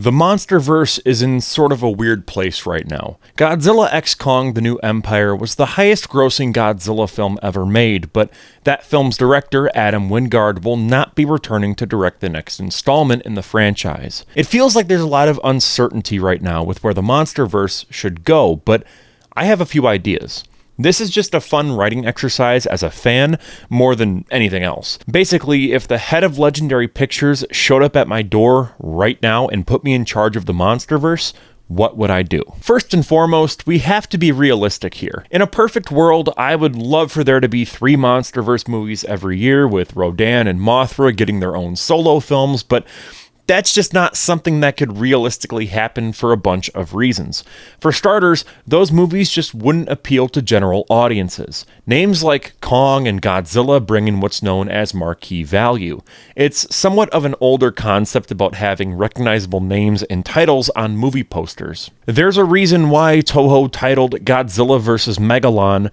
The MonsterVerse is in sort of a weird place right now. Godzilla X Kong: The New Empire was the highest-grossing Godzilla film ever made, but that film's director, Adam Wingard, will not be returning to direct the next installment in the franchise. It feels like there's a lot of uncertainty right now with where the MonsterVerse should go, but I have a few ideas. This is just a fun writing exercise as a fan, more than anything else. Basically, if the head of Legendary Pictures showed up at my door right now and put me in charge of the MonsterVerse, what would I do? First and foremost, we have to be realistic here. In a perfect world, I would love for there to be 3 MonsterVerse movies every year, with Rodan and Mothra getting their own solo films, but that's just not something that could realistically happen for a bunch of reasons. For starters, those movies just wouldn't appeal to general audiences. Names like Kong and Godzilla bring in what's known as marquee value. It's somewhat of an older concept about having recognizable names and titles on movie posters. There's a reason why Toho titled Godzilla vs. Megalon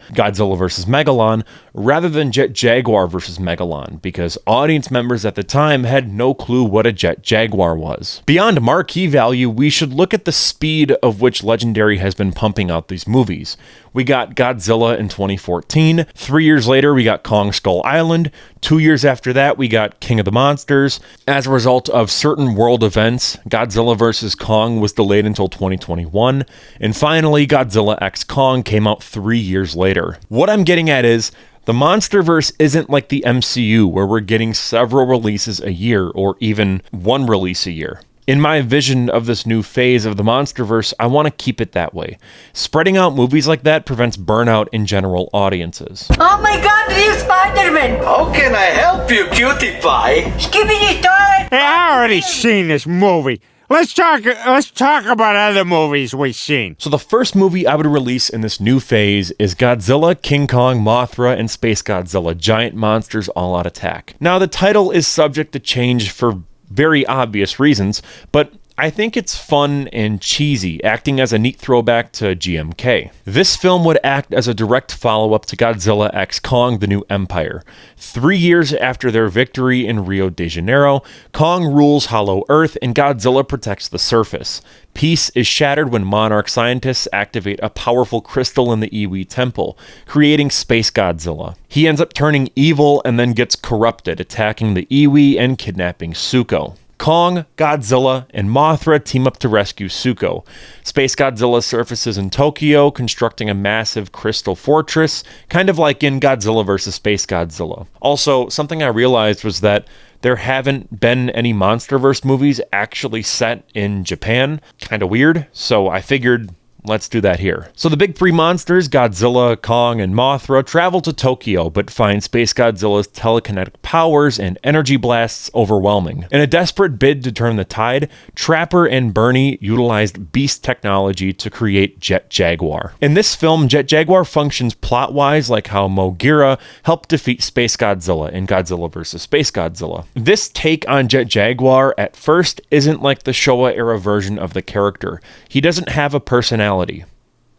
rather than Jet Jaguar vs. Megalon, because audience members at the time had no clue what a Jet Jaguar was. Beyond marquee value, we should look at the speed of which Legendary has been pumping out these movies. We got Godzilla in 2014, 3 years later we got Kong Skull Island, 2 years after that we got King of the Monsters. As a result of certain world events, Godzilla vs. Kong was delayed until 2021, and finally Godzilla X Kong came out 3 years later. What I'm getting at is, the MonsterVerse isn't like the MCU where we're getting several releases a year or even one release a year. In my vision of this new phase of the MonsterVerse, I want to keep it that way. Spreading out movies like that prevents burnout in general audiences. Oh my god, the new Spider-Man! How can I help you, cutie pie? Skippity toilet! Hey, I already seen this movie. Let's talk about other movies we've seen. So the first movie I would release in this new phase is Godzilla, King Kong, Mothra, and SpaceGodzilla, Giant Monsters All Out Attack. Now the title is subject to change for very obvious reasons, but I think it's fun and cheesy, acting as a neat throwback to GMK. This film would act as a direct follow-up to Godzilla X Kong: The New Empire. 3 years after their victory in Rio de Janeiro, Kong rules Hollow Earth and Godzilla protects the surface. Peace is shattered when Monarch scientists activate a powerful crystal in the Iwi Temple, creating SpaceGodzilla. He ends up turning evil and then gets corrupted, attacking the Iwi and kidnapping Suko. Kong, Godzilla, and Mothra team up to rescue Suko. SpaceGodzilla surfaces in Tokyo, constructing a massive crystal fortress, kind of like in Godzilla vs. SpaceGodzilla. Also, something I realized was that there haven't been any MonsterVerse movies actually set in Japan. Kind of weird, so I figured, let's do that here. So the big 3 monsters, Godzilla, Kong, and Mothra, travel to Tokyo, but find SpaceGodzilla's telekinetic powers and energy blasts overwhelming. In a desperate bid to turn the tide, Trapper and Bernie utilized beast technology to create Jet Jaguar. In this film, Jet Jaguar functions plot-wise like how Mothra helped defeat SpaceGodzilla in Godzilla vs. SpaceGodzilla. This take on Jet Jaguar at first isn't like the Showa-era version of the character. He doesn't have a personality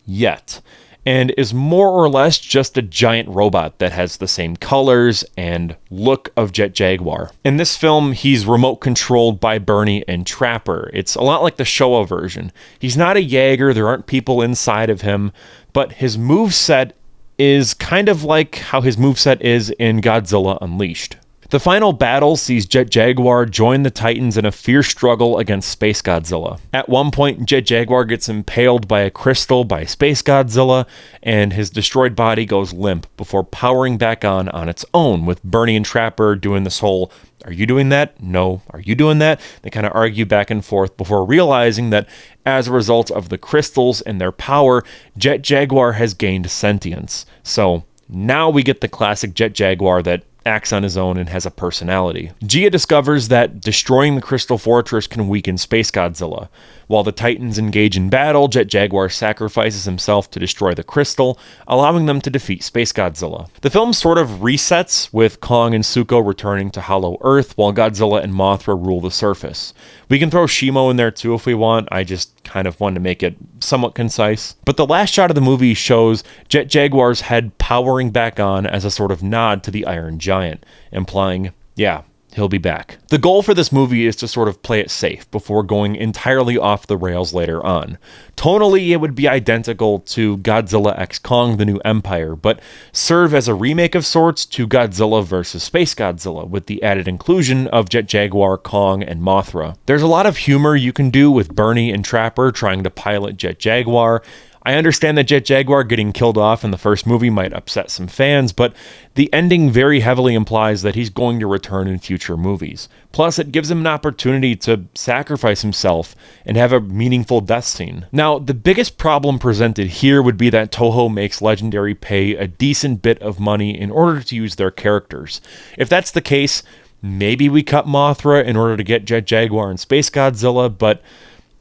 yet, and is more or less just a giant robot that has the same colors and look of Jet Jaguar. In this film, he's remote controlled by Bernie and Trapper. It's a lot like the Showa version. He's not a Jaeger, there aren't people inside of him, but his moveset is kind of like how his moveset is in Godzilla Unleashed. The final battle sees Jet Jaguar join the Titans in a fierce struggle against SpaceGodzilla. At one point, Jet Jaguar gets impaled by a crystal by SpaceGodzilla, and his destroyed body goes limp before powering back on its own, with Bernie and Trapper doing this whole, are you doing that? No. Are you doing that? They kind of argue back and forth before realizing that as a result of the crystals and their power, Jet Jaguar has gained sentience. So now we get the classic Jet Jaguar that acts on his own and has a personality. Gia discovers that destroying the Crystal Fortress can weaken SpaceGodzilla. While the Titans engage in battle, Jet Jaguar sacrifices himself to destroy the crystal, allowing them to defeat SpaceGodzilla. The film sort of resets, with Kong and Suko returning to Hollow Earth, while Godzilla and Mothra rule the surface. We can throw Shimo in there too if we want, I just kind of wanted to make it somewhat concise. But the last shot of the movie shows Jet Jaguar's head powering back on as a sort of nod to the Iron Giant, implying, yeah, he'll be back. The goal for this movie is to sort of play it safe before going entirely off the rails later on. Tonally, it would be identical to Godzilla X Kong: The New Empire, but serve as a remake of sorts to Godzilla vs. SpaceGodzilla, with the added inclusion of Jaguar, Kong, and Mothra. There's a lot of humor you can do with Bernie and Trapper trying to pilot Jaguar. I understand that Jaguar getting killed off in the first movie might upset some fans, but the ending very heavily implies that he's going to return in future movies. Plus, it gives him an opportunity to sacrifice himself and have a meaningful death scene. Now, the biggest problem presented here would be that Toho makes Legendary pay a decent bit of money in order to use their characters. If that's the case, maybe we cut Mothra in order to get Jaguar and SpaceGodzilla, but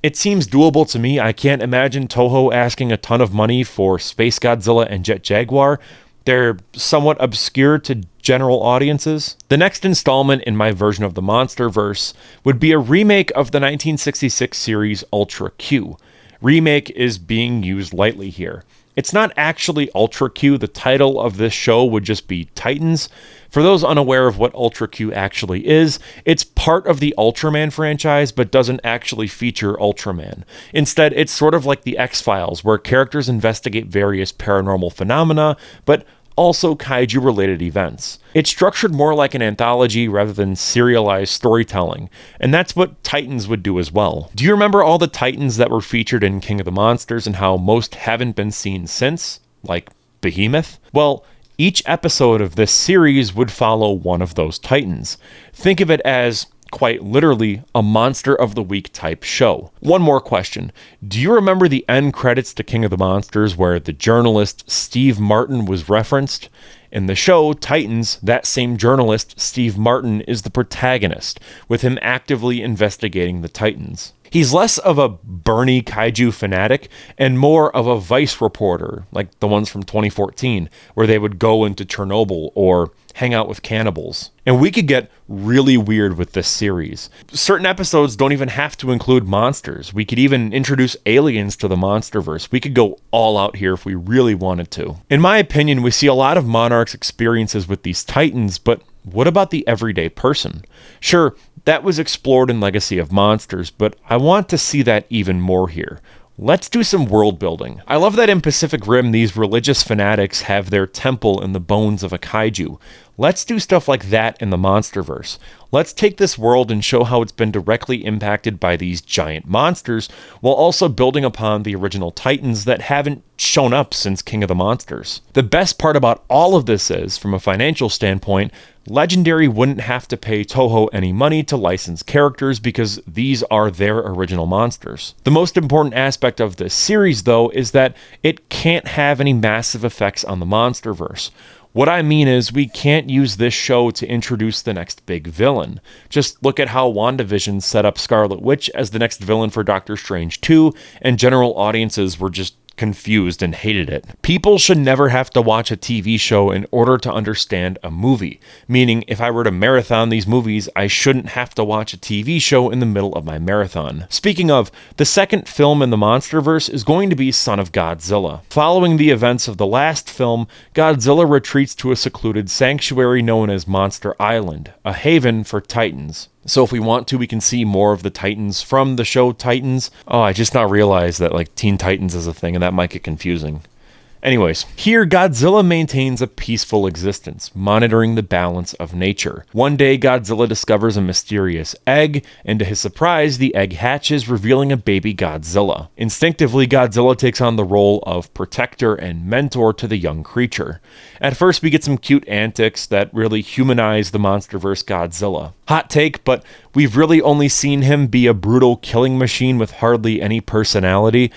it seems doable to me. I can't imagine Toho asking a ton of money for SpaceGodzilla and Jaguar. They're somewhat obscure to general audiences. The next installment in my version of the MonsterVerse would be a remake of the 1966 series Ultra Q. Remake is being used lightly here. It's not actually Ultra Q. The title of this show would just be Titans. For those unaware of what Ultra Q actually is, it's part of the Ultraman franchise, but doesn't actually feature Ultraman. Instead, it's sort of like the X-Files, where characters investigate various paranormal phenomena, but also kaiju-related events. It's structured more like an anthology rather than serialized storytelling, and that's what Titans would do as well. Do you remember all the Titans that were featured in King of the Monsters and how most haven't been seen since? Like Behemoth? Well, each episode of this series would follow one of those Titans. Think of it as, quite literally, a Monster of the Week type show. One more question. Do you remember the end credits to King of the Monsters where the journalist Steve Martin was referenced? In the show, Titans, that same journalist, Steve Martin, is the protagonist, with him actively investigating the Titans. He's less of a Bernie kaiju fanatic and more of a Vice reporter, like the ones from 2014, where they would go into Chernobyl or hang out with cannibals. And we could get really weird with this series. Certain episodes don't even have to include monsters. We could even introduce aliens to the MonsterVerse. We could go all out here if we really wanted to. In my opinion, we see a lot of Monarch's experiences with these Titans, but what about the everyday person? Sure, that was explored in Legacy of Monsters, but I want to see that even more here. Let's do some world building. I love that in Pacific Rim, these religious fanatics have their temple in the bones of a kaiju. Let's do stuff like that in the MonsterVerse. Let's take this world and show how it's been directly impacted by these giant monsters, while also building upon the original Titans that haven't shown up since King of the Monsters. The best part about all of this is, from a financial standpoint, Legendary wouldn't have to pay Toho any money to license characters because these are their original monsters. The most important aspect of this series, though, is that it can't have any massive effects on the MonsterVerse. What I mean is, we can't use this show to introduce the next big villain. Just look at how WandaVision set up Scarlet Witch as the next villain for Doctor Strange 2, and general audiences were just confused and hated it. People should never have to watch a TV show in order to understand a movie. Meaning, if I were to marathon these movies, I shouldn't have to watch a TV show in the middle of my marathon. Speaking of, the second film in the MonsterVerse is going to be Son of Godzilla. Following the events of the last film, Godzilla retreats to a secluded sanctuary known as Monster Island, a haven for Titans. So if we want to, we can see more of the Titans from the show Titans. Oh, I just now realized that like Teen Titans is a thing, and that might get confusing. Anyways, here Godzilla maintains a peaceful existence, monitoring the balance of nature. One day, Godzilla discovers a mysterious egg, and to his surprise, the egg hatches, revealing a baby Godzilla. Instinctively, Godzilla takes on the role of protector and mentor to the young creature. At first, we get some cute antics that really humanize the MonsterVerse Godzilla. Hot take, but we've really only seen him be a brutal killing machine with hardly any personality.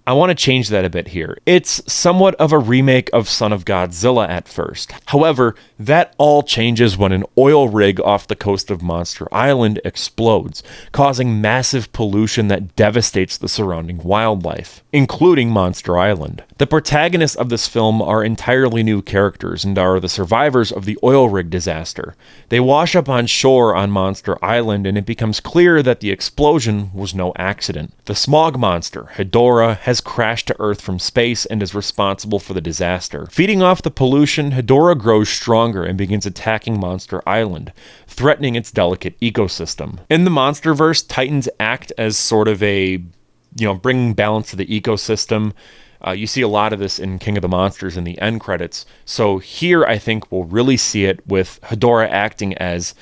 I want to change that a bit here. It's somewhat of a remake of Son of Godzilla at first. However, that all changes when an oil rig off the coast of Monster Island explodes, causing massive pollution that devastates the surrounding wildlife, including Monster Island. The protagonists of this film are entirely new characters and are the survivors of the oil rig disaster. They wash up on shore on Monster Island, and it becomes clear that the explosion was no accident. The smog monster, Hedorah, has has crashed to Earth from space and is responsible for the disaster. Feeding off the pollution, Hedorah grows stronger and begins attacking Monster Island, threatening its delicate ecosystem. In the MonsterVerse, Titans act as sort of a, bringing balance to the ecosystem. You see a lot of this in King of the Monsters in the end credits. So here I think we'll really see it with Hedorah acting as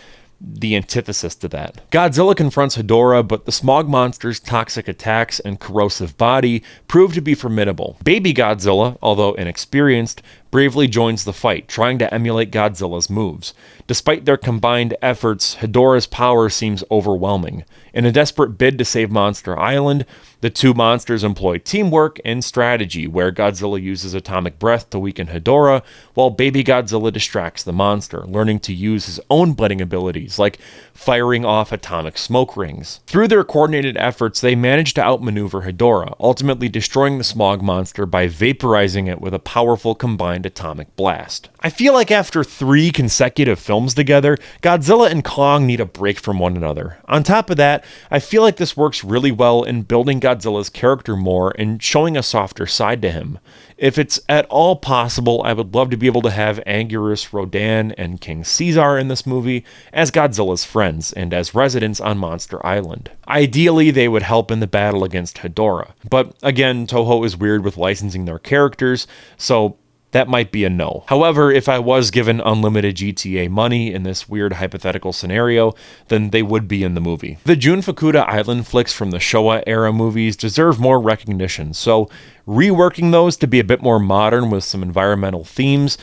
the antithesis to that. Godzilla confronts Hedorah, but the smog monster's toxic attacks and corrosive body prove to be formidable. Baby Godzilla, although inexperienced, bravely joins the fight, trying to emulate Godzilla's moves. Despite their combined efforts, Hedorah's power seems overwhelming. In a desperate bid to save Monster Island, the two monsters employ teamwork and strategy, where Godzilla uses atomic breath to weaken Hedorah, while Baby Godzilla distracts the monster, learning to use his own blending abilities, like firing off atomic smoke rings. Through their coordinated efforts, they manage to outmaneuver Hedorah, ultimately destroying the smog monster by vaporizing it with a powerful combined atomic blast. I feel like after 3 consecutive films together, Godzilla and Kong need a break from one another. On top of that, I feel like this works really well in building Godzilla's character more and showing a softer side to him. If it's at all possible, I would love to be able to have Anguirus, Rodan, and King Caesar in this movie as Godzilla's friends and as residents on Monster Island. Ideally, they would help in the battle against Hedorah. But again, Toho is weird with licensing their characters, so that might be a no. However, if I was given unlimited GTA money in this weird hypothetical scenario, then they would be in the movie. The Jun Fukuda Island flicks from the Showa era movies deserve more recognition, so reworking those to be a bit more modern with some environmental themes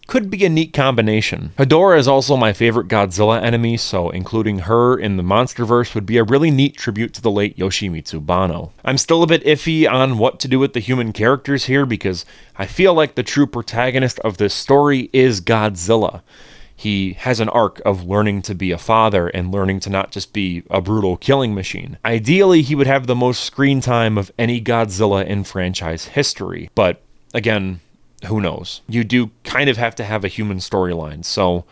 could be a neat combination. Hedorah is also my favorite Godzilla enemy, so including her in the MonsterVerse would be a really neat tribute to the late Yoshimitsu Banno. I'm still a bit iffy on what to do with the human characters here because I feel like the true protagonist of this story is Godzilla. He has an arc of learning to be a father and learning to not just be a brutal killing machine. Ideally, he would have the most screen time of any Godzilla in franchise history, but again, who knows? You do kind of have to have a human storyline, so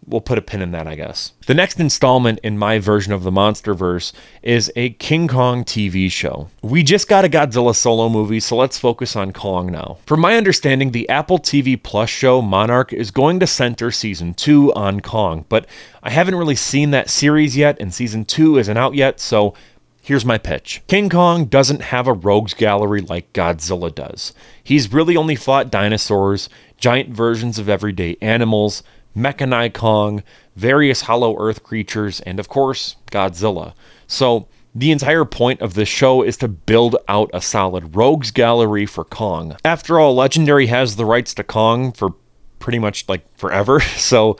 we'll put a pin in that, I guess. The next installment in my version of the MonsterVerse is a King Kong TV show. We just got a Godzilla solo movie, so let's focus on Kong now. From my understanding, the Apple TV Plus show Monarch is going to center Season 2 on Kong, but I haven't really seen that series yet, and Season 2 isn't out yet, so here's my pitch. King Kong doesn't have a rogues gallery like Godzilla does. He's really only fought dinosaurs, giant versions of everyday animals, Mechanized Kong, various Hollow Earth creatures, and of course, Godzilla. So the entire point of this show is to build out a solid rogues gallery for Kong. After all, Legendary has the rights to Kong for pretty much like forever, so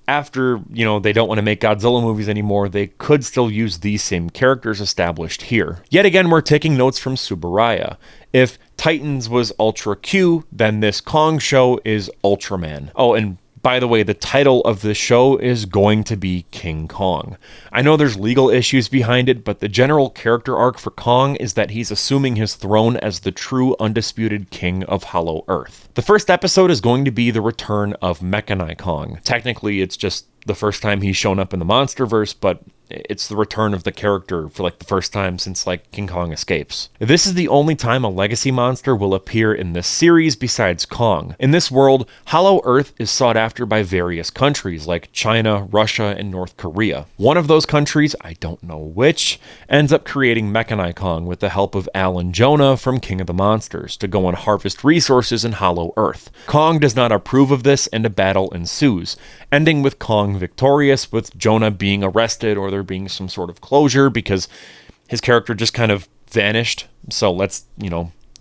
after, they don't want to make Godzilla movies anymore, they could still use these same characters established here. Yet again, we're taking notes from Tsuburaya. If Titans was Ultra Q, then this Kong show is Ultraman. Oh, and by the way, the title of this show is going to be King Kong. I know there's legal issues behind it, but the general character arc for Kong is that he's assuming his throne as the true undisputed king of Hollow Earth. The first episode is going to be the return of Mechanized Kong. Technically, it's just the first time he's shown up in the MonsterVerse, but it's the return of the character for the first time since King Kong escapes. This is the only time a legacy monster will appear in this series besides Kong. In this world, Hollow Earth is sought after by various countries like China, Russia, and North Korea. One of those countries, I don't know which, ends up creating Mechanized Kong with the help of Alan Jonah from King of the Monsters to go and harvest resources in Hollow Earth. Kong does not approve of this and a battle ensues, ending with Kong victorious, with Jonah being arrested or there being some sort of closure because his character just kind of vanished. So let's,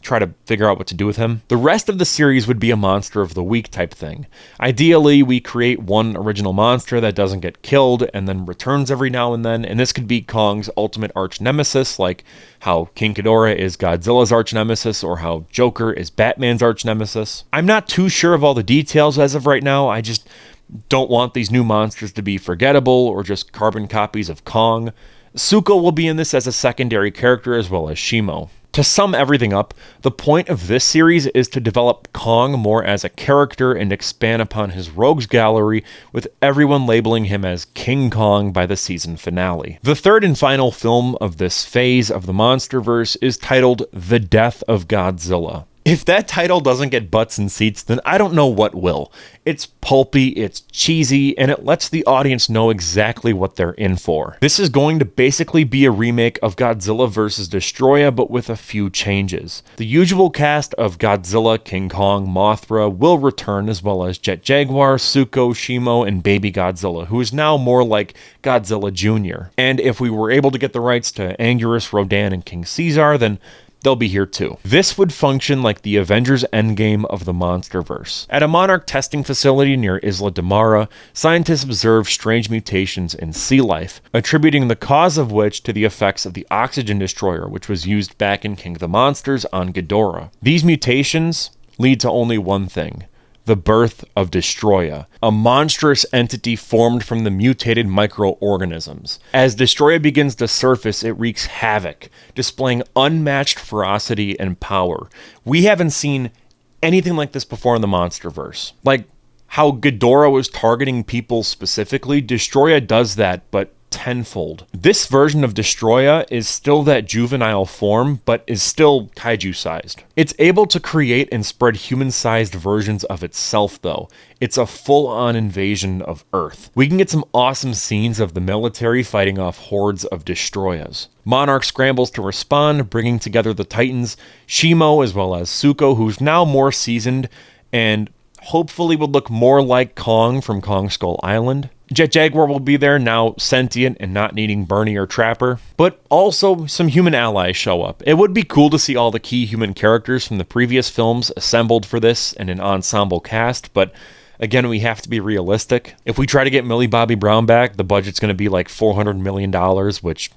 try to figure out what to do with him. The rest of the series would be a monster of the week type thing. Ideally, we create one original monster that doesn't get killed and then returns every now and then, and this could be Kong's ultimate arch nemesis, like how King Ghidorah is Godzilla's arch nemesis or how Joker is Batman's arch nemesis. I'm not too sure of all the details as of right now. I just don't want these new monsters to be forgettable or just carbon copies of Kong. Suko will be in this as a secondary character as well as Shimo. To sum everything up, the point of this series is to develop Kong more as a character and expand upon his rogues gallery, with everyone labeling him as King Kong by the season finale. The third and final film of this phase of the MonsterVerse is titled The Death of Godzilla. If that title doesn't get butts in seats, then I don't know what will. It's pulpy, it's cheesy, and it lets the audience know exactly what they're in for. This is going to basically be a remake of Godzilla vs. Destroyah, but with a few changes. The usual cast of Godzilla, King Kong, Mothra will return, as well as Jaguar, Suko, Shimo, and Baby Godzilla, who is now more like Godzilla Jr. And if we were able to get the rights to Anguirus, Rodan, and King Caesar, then they'll be here too. This would function like the Avengers Endgame of the MonsterVerse. At a Monarch testing facility near Isla de Mara, scientists observe strange mutations in sea life, attributing the cause of which to the effects of the oxygen destroyer, which was used back in King of the Monsters on Hedorah. These mutations lead to only one thing: the birth of Destroyah, a monstrous entity formed from the mutated microorganisms. As Destroyah begins to surface, it wreaks havoc, displaying unmatched ferocity and power. We haven't seen anything like this before in the MonsterVerse. Like how Hedorah was targeting people specifically, Destroyah does that, but tenfold. This version of Destroyah is still that juvenile form, but is still kaiju-sized. It's able to create and spread human-sized versions of itself, though. It's a full-on invasion of Earth. We can get some awesome scenes of the military fighting off hordes of Destroyahs. Monarch scrambles to respond, bringing together the Titans, Shimo, as well as Suko, who's now more seasoned, and hopefully would look more like Kong from Kong Skull Island. Jaguar will be there, now sentient and not needing Bernie or Trapper, but also some human allies show up. It would be cool to see all the key human characters from the previous films assembled for this in an ensemble cast, but again, we have to be realistic. If we try to get Millie Bobby Brown back, the budget's going to be like $400 million, which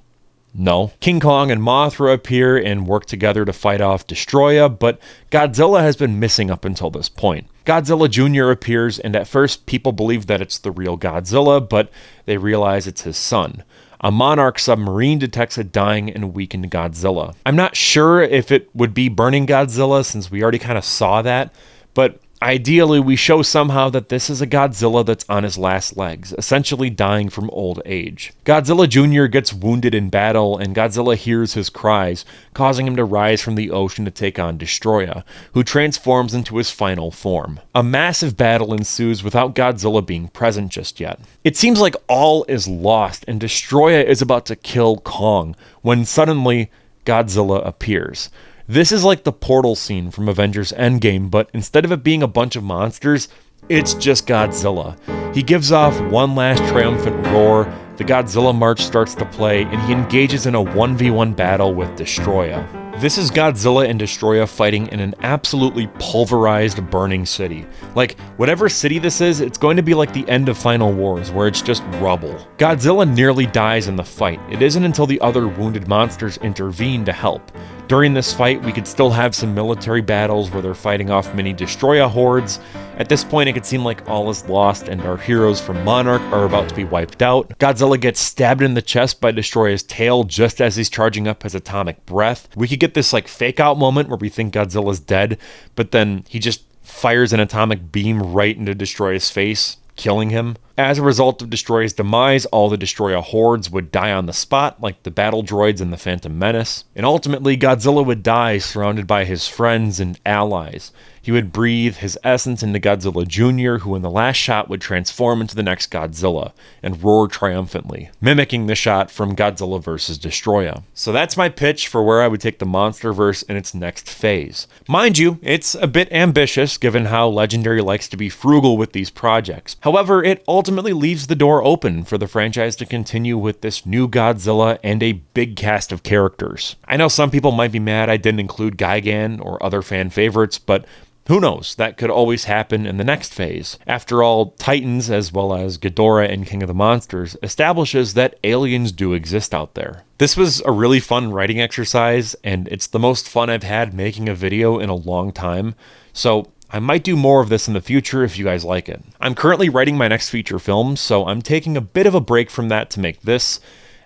no. King Kong and Mothra appear and work together to fight off Destroyah, but Godzilla has been missing up until this point. Godzilla Jr. appears, and at first people believe that it's the real Godzilla, but they realize it's his son. A Monarch submarine detects a dying and weakened Godzilla. I'm not sure if it would be burning Godzilla, since we already kind of saw that, but ideally, we show somehow that this is a Godzilla that's on his last legs, essentially dying from old age. Godzilla Jr. gets wounded in battle, and Godzilla hears his cries, causing him to rise from the ocean to take on Destroyah, who transforms into his final form. A massive battle ensues without Godzilla being present just yet. It seems like all is lost, and Destroyah is about to kill Kong, when suddenly Godzilla appears. This is like the portal scene from Avengers Endgame, but instead of it being a bunch of monsters, it's just Godzilla. He gives off one last triumphant roar, the Godzilla march starts to play, and he engages in a 1v1 battle with Destroyah. This is Godzilla and Destroyah fighting in an absolutely pulverized, burning city. Like, whatever city this is, it's going to be like the end of Final Wars, where it's just rubble. Godzilla nearly dies in the fight. It isn't until the other wounded monsters intervene to help. During this fight, we could still have some military battles where they're fighting off mini Destroyah hordes. At this point, it could seem like all is lost and our heroes from Monarch are about to be wiped out. Godzilla gets stabbed in the chest by Destroyah's tail just as he's charging up his atomic breath. We could get this like fake out moment where we think Godzilla's dead, but then he just fires an atomic beam right into Destroyah's face, killing him. As a result of Destroyah's demise, all the Destroyah hordes would die on the spot, like the battle droids in the Phantom Menace. And ultimately, Godzilla would die surrounded by his friends and allies. He would breathe his essence into Godzilla Jr., who in the last shot would transform into the next Godzilla and roar triumphantly, mimicking the shot from Godzilla vs. Destroyah. So that's my pitch for where I would take the MonsterVerse in its next phase. Mind you, it's a bit ambitious given how Legendary likes to be frugal with these projects. However, it ultimately leaves the door open for the franchise to continue with this new Godzilla and a big cast of characters. I know some people might be mad I didn't include Gigan or other fan favorites, but who knows, that could always happen in the next phase. After all, Titans, as well as Hedorah and King of the Monsters, establishes that aliens do exist out there. This was a really fun writing exercise, and it's the most fun I've had making a video in a long time, so I might do more of this in the future if you guys like it. I'm currently writing my next feature film, so I'm taking a bit of a break from that to make this,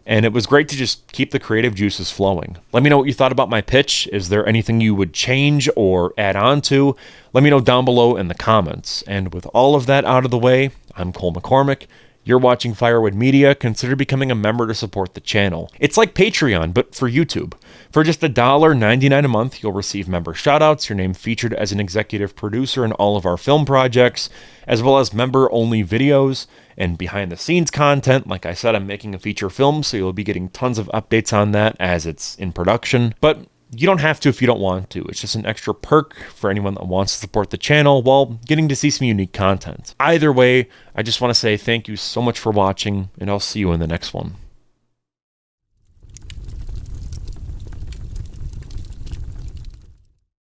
and it was great to just keep the creative juices flowing. Let me know what you thought about my pitch. Is there anything you would change or add on to? Let me know down below in the comments. And with all of that out of the way, I'm Cole McCormick. You're watching Firewood Media. Consider becoming a member to support the channel. It's like Patreon, but for YouTube. For just $1.99 a month, you'll receive member shoutouts, your name featured as an executive producer in all of our film projects, as well as member-only videos and behind-the-scenes content. Like I said, I'm making a feature film, so you'll be getting tons of updates on that as it's in production. But you don't have to if you don't want to. It's just an extra perk for anyone that wants to support the channel while getting to see some unique content. Either way, I just want to say thank you so much for watching, and I'll see you in the next one.